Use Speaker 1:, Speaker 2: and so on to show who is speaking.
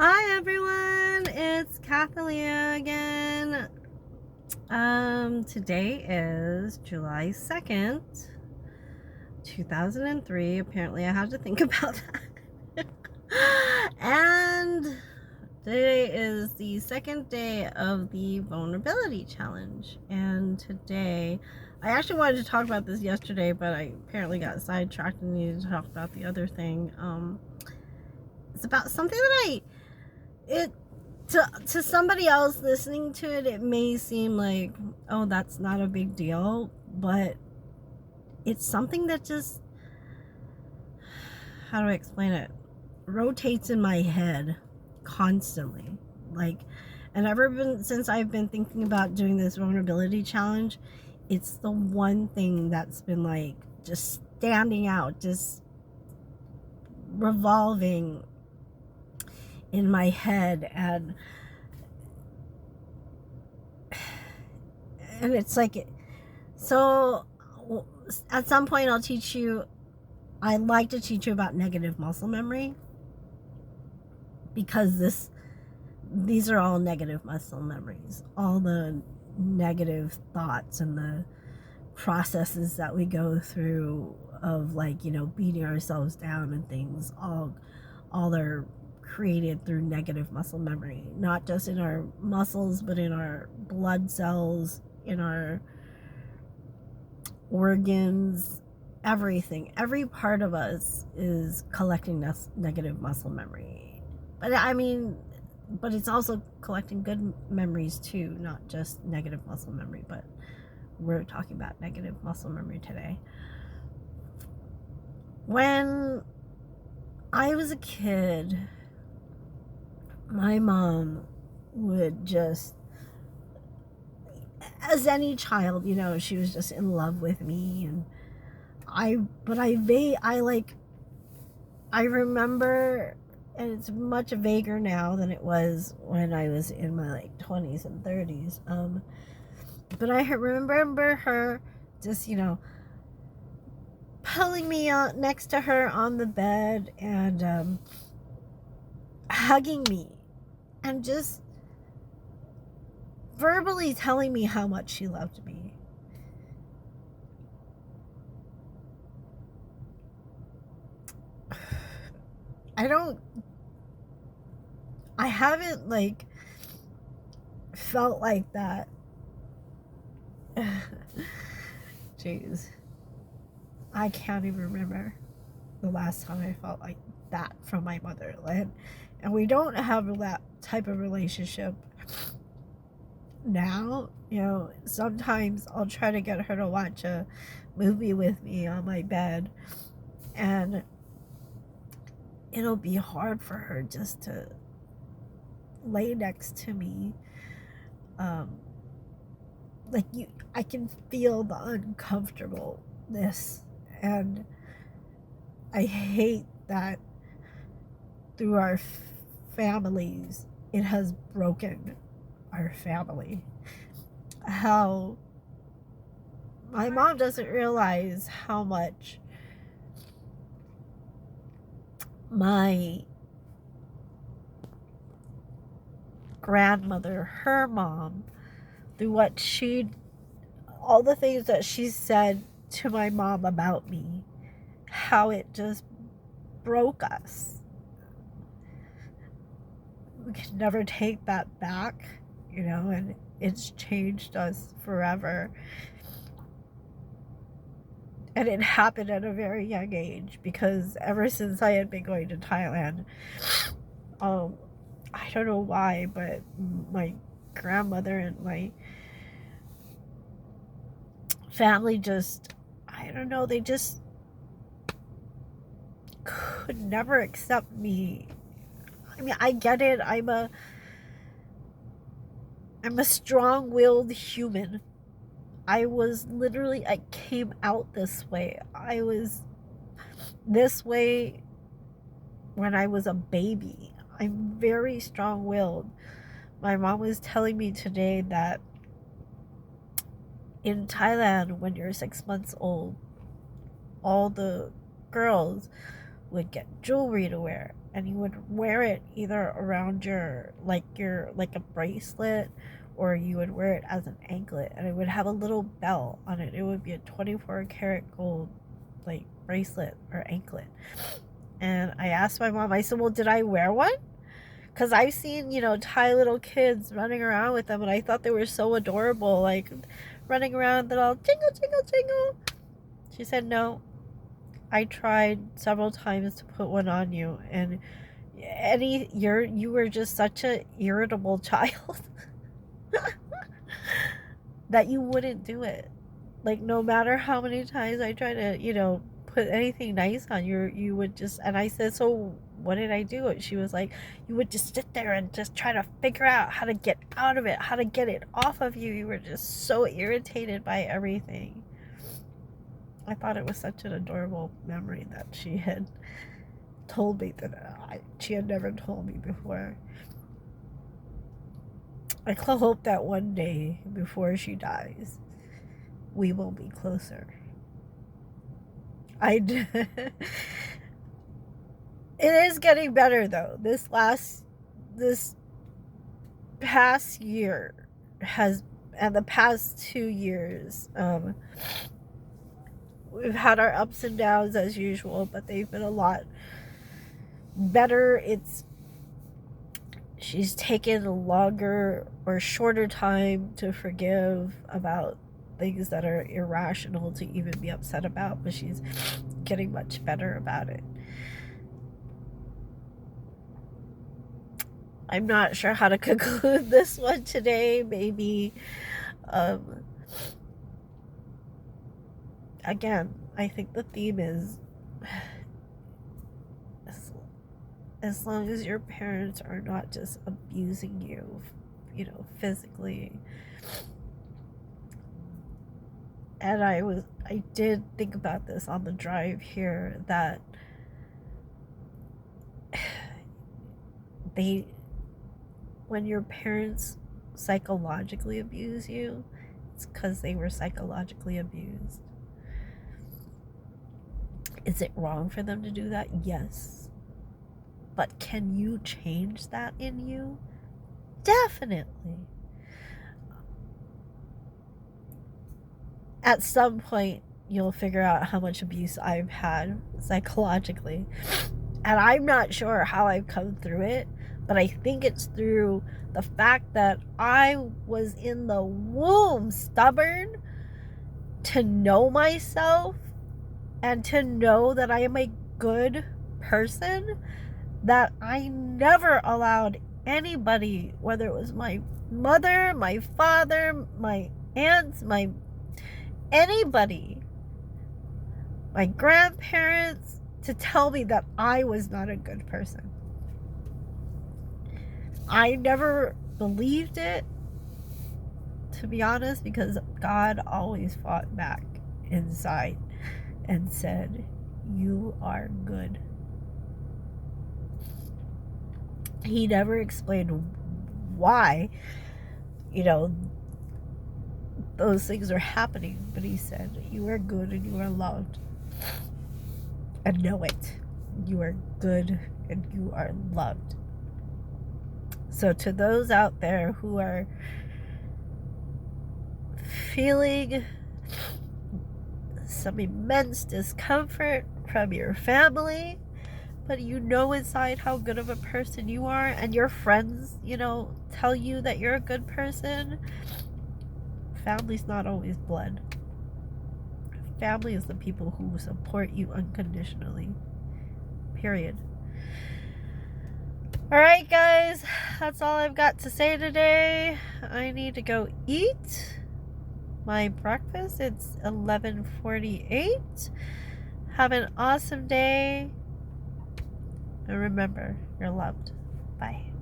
Speaker 1: Hi everyone, it's Catheliya again. Today is July 2nd, 2003. Apparently I had to think about that. And today is the second day of the vulnerability challenge. And today, I actually wanted to talk about this yesterday, but I apparently got sidetracked and needed to talk about the other thing. It's about something that it to somebody else listening to it, it may seem like, oh, that's not a big deal, but it's something that just, how do I explain it, rotates in my head constantly. Like, and since I've been thinking about doing this vulnerability challenge, it's the one thing that's been like just standing out, just revolving in my head. And it's like, so at some point I'd like to teach you about negative muscle memory, because these are all negative muscle memories, all the negative thoughts and the processes that we go through of, like, beating ourselves down and things, all are created through negative muscle memory, not just in our muscles, but in our blood cells, in our organs, everything. Every part of us is collecting this negative muscle memory. But it's also collecting good memories too, not just negative muscle memory, but we're talking about negative muscle memory today. When I was a kid, my mom would just, as any child, she was just in love with me. And I remember, and it's much vaguer now than it was when I was in my like 20s and 30s. But I remember her just, pulling me out next to her on the bed and hugging me and just verbally telling me how much she loved me. I haven't like felt like that. Jeez. I can't even remember the last time I felt like that from my mother. And we don't have that type of relationship now. Sometimes I'll try to get her to watch a movie with me on my bed, and it'll be hard for her just to lay next to me. I can feel the uncomfortableness, and I hate that through our families it has broken our family. How my mom doesn't realize how much my grandmother, her mom, through all the things that she said to my mom about me, how it just broke us. We can never take that back, and it's changed us forever. And it happened at a very young age, because ever since I had been going to Thailand, I don't know why, but my grandmother and my family just, I don't know, they just could never accept me. I mean, I get it. I'm a strong-willed human. I came out this way. I was this way when I was a baby. I'm very strong-willed. My mom was telling me today that in Thailand, when you're 6 months old, all the girls would get jewelry to wear, and you would wear it either around your like a bracelet, or you would wear it as an anklet, and it would have a little bell on it. It would be a 24 karat gold like bracelet or anklet. And I asked my mom, I said, well, did I wear one? Because I've seen, Thai little kids running around with them, and I thought they were so adorable, like running around, they're all jingle, jingle, jingle. She said, no, I tried several times to put one on you, and you were just such an irritable child that you wouldn't do it. Like, no matter how many times I try to, put anything nice on you, you would just, and I said, so what did I do? And she was like, you would just sit there and just try to figure out how to get out of it, how to get it off of you. You were just so irritated by everything. I thought it was such an adorable memory that she had told me that she had never told me before. I hope that one day before she dies, we will be closer. It is getting better though. This past year and the past 2 years, we've had our ups and downs as usual, but they've been a lot better. She's taken a longer or shorter time to forgive about things that are irrational to even be upset about, but she's getting much better about it. I'm not sure how to conclude this one today. Maybe again, I think the theme is, as long as your parents are not just abusing you, physically. And I did think about this on the drive here, that when your parents psychologically abuse you, it's because they were psychologically abused. Is it wrong for them to do that? Yes. But can you change that in you? Definitely. At some point, you'll figure out how much abuse I've had psychologically. And I'm not sure how I've come through it, but I think it's through the fact that I was in the womb stubborn to know myself and to know that I am a good person, that I never allowed anybody, whether it was my mother, my father, my aunts, anybody, my grandparents, to tell me that I was not a good person. I never believed it, to be honest, because God always fought back inside and said, you are good. He never explained why, those things are happening, but he said, you are good and you are loved. And know it. You are good and you are loved. So to those out there who are feeling some immense discomfort from your family, but inside how good of a person you are, and your friends, tell you that you're a good person, family's not always blood. Family is the people who support you unconditionally. Period. Alright guys, that's all I've got to say today. I need to go eat my breakfast. It's 11:48. Have an awesome day. And remember, you're loved. Bye.